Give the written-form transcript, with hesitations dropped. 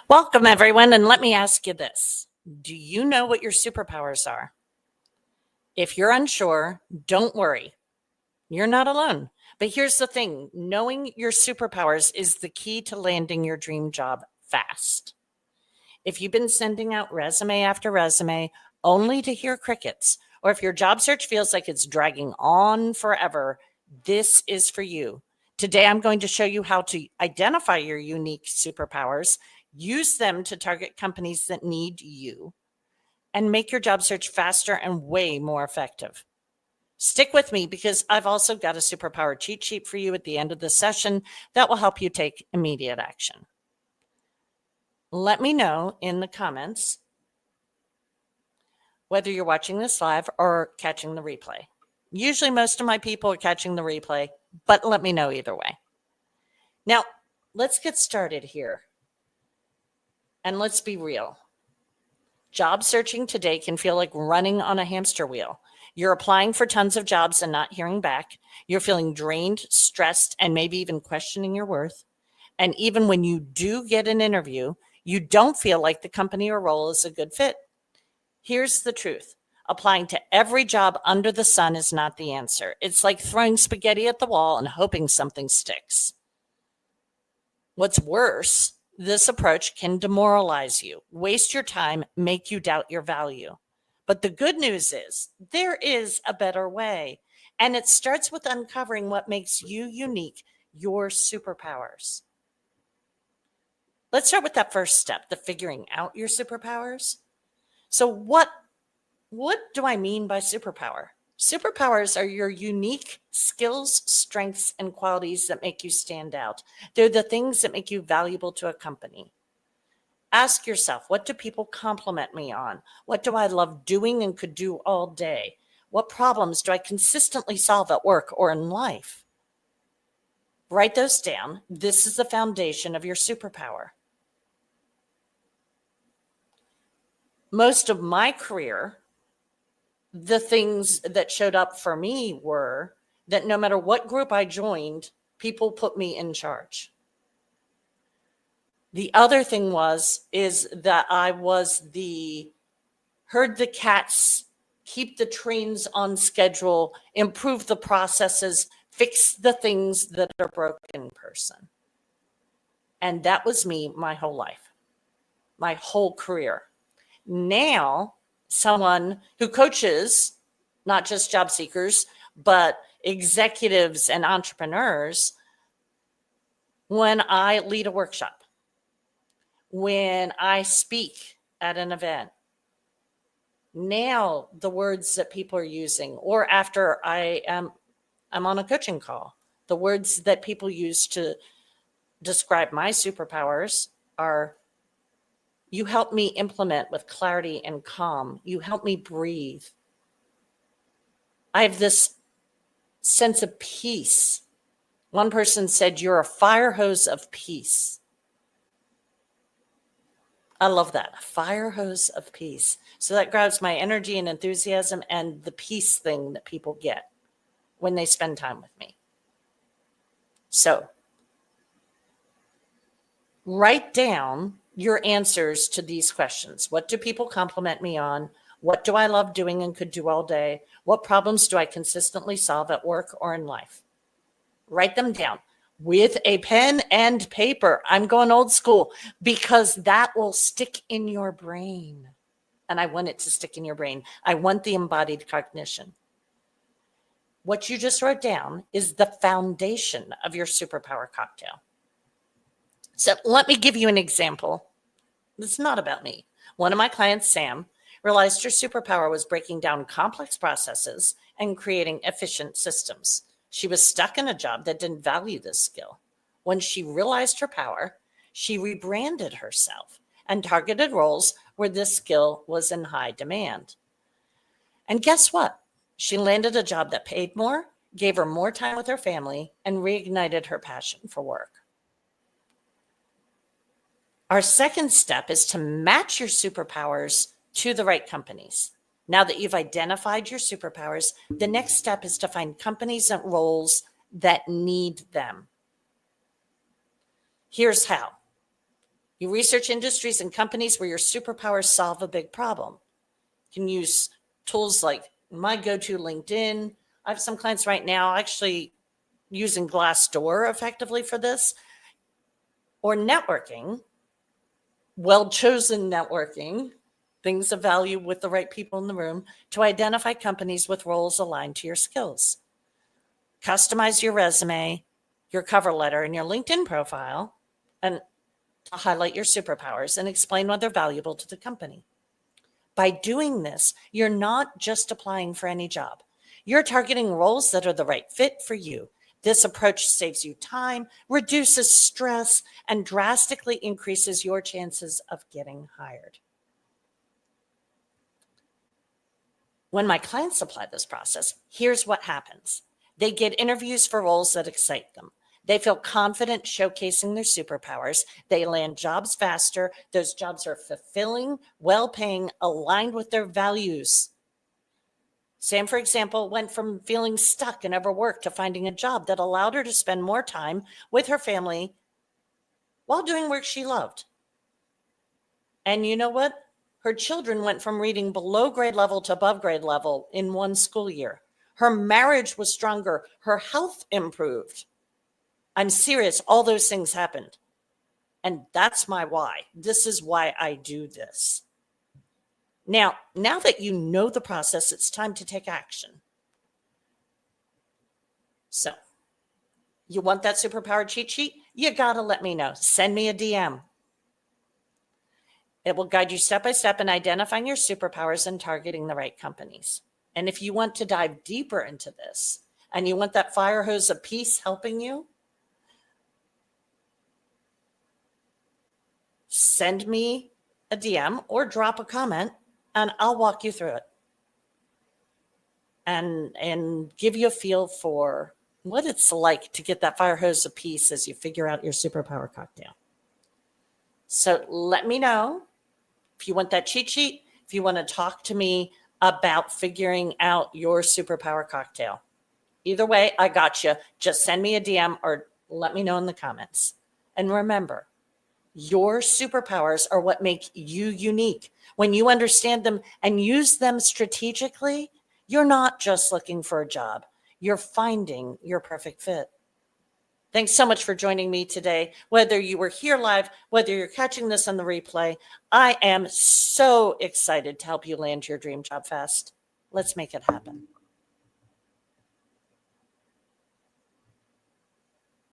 Welcome, everyone, and let me ask you this. Do you know what your superpowers are? If you're unsure, don't worry. You're not alone. But here's the thing, knowing your superpowers is the key to landing your dream job fast. If you've been sending out resume after resume only to hear crickets, or if your job search feels like it's dragging on forever, this is for you. Today, I'm going to show you how to identify your unique superpowers, use them to target companies that need you, and make your job search faster and way more effective. Stick with me because I've also got a superpower cheat sheet for you at the end of the session that will help you take immediate action. Let me know in the comments whether you're watching this live or catching the replay. Usually most of my people are catching the replay, but let me know either way. Now, let's get started here. And let's be real. Job searching today can feel like running on a hamster wheel. You're applying for tons of jobs and not hearing back. You're feeling drained, stressed, and maybe even questioning your worth. And even when you do get an interview, you don't feel like the company or role is a good fit. Here's the truth. Applying to every job under the sun is not the answer. It's like throwing spaghetti at the wall and hoping something sticks. What's worse, this approach can demoralize you, waste your time, make you doubt your value. But the good news is there is a better way. And it starts with uncovering what makes you unique, your superpowers. Let's start with that first step, the figuring out your superpowers. So what do I mean by superpower? Superpowers are your unique skills, strengths, and qualities that make you stand out. They're the things that make you valuable to a company. Ask yourself, what do people compliment me on? What do I love doing and could do all day? What problems do I consistently solve at work or in life? Write those down. This is the foundation of your superpower. Most of my career, the things that showed up for me were that no matter what group I joined, people put me in charge. The other thing is that I was herd the cats, keep the trains on schedule, improve the processes, fix the things that are broken person. And that was me my whole life, my whole career. Now, someone who coaches not just job seekers, but executives and entrepreneurs, when I lead a workshop, when I speak at an event, now the words that people are using, or after I'm on a coaching call, the words that people use to describe my superpowers are, you help me implement with clarity and calm. You help me breathe. I have this sense of peace. One person said, you're a fire hose of peace. I love that, a fire hose of peace. So that grabs my energy and enthusiasm and the peace thing that people get when they spend time with me. So write down your answers to these questions. What do people compliment me on? What do I love doing and could do all day? What problems do I consistently solve at work or in life? Write them down with a pen and paper. I'm going old school because that will stick in your brain. And I want it to stick in your brain. I want the embodied cognition. What you just wrote down is the foundation of your superpower cocktail. So let me give you an example. It's not about me. One of my clients, Sam, realized her superpower was breaking down complex processes and creating efficient systems. She was stuck in a job that didn't value this skill. When she realized her power, she rebranded herself and targeted roles where this skill was in high demand. And guess what? She landed a job that paid more, gave her more time with her family, and reignited her passion for work. Our second step is to match your superpowers to the right companies. Now that you've identified your superpowers, the next step is to find companies and roles that need them. Here's how. You research industries and companies where your superpowers solve a big problem. You can use tools like my go-to LinkedIn. I have some clients right now actually using Glassdoor effectively for this, or networking, well-chosen networking, things of value with the right people in the room to identify companies with roles aligned to your skills. Customize your resume, your cover letter, and your LinkedIn profile, and highlight your superpowers and explain why they're valuable to the company. By doing this, you're not just applying for any job. You're targeting roles that are the right fit for you. This approach saves you time, reduces stress, and drastically increases your chances of getting hired. When my clients apply this process, here's what happens. They get interviews for roles that excite them. They feel confident showcasing their superpowers. They land jobs faster. Those jobs are fulfilling, well-paying, aligned with their values. Sam, for example, went from feeling stuck and overworked to finding a job that allowed her to spend more time with her family while doing work she loved. And you know what? Her children went from reading below grade level to above grade level in one school year. Her marriage was stronger. Her health improved. I'm serious. All those things happened. And that's my why. This is why I do this. Now that you know the process, it's time to take action. So, you want that superpower cheat sheet? You got to let me know. Send me a DM. It will guide you step by step in identifying your superpowers and targeting the right companies. And if you want to dive deeper into this and you want that fire hose of peace helping you, send me a DM or drop a comment and I'll walk you through it and give you a feel for what it's like to get that fire hose of peace as you figure out your superpower cocktail. So let me know if you want that cheat sheet, if you want to talk to me about figuring out your superpower cocktail. Either way, I got you. Just send me a DM or let me know in the comments. And remember, your superpowers are what make you unique. When you understand them and use them strategically, you're not just looking for a job. You're finding your perfect fit. Thanks so much for joining me today. Whether you were here live, whether you're catching this on the replay, I am so excited to help you land your dream job fast. Let's make it happen.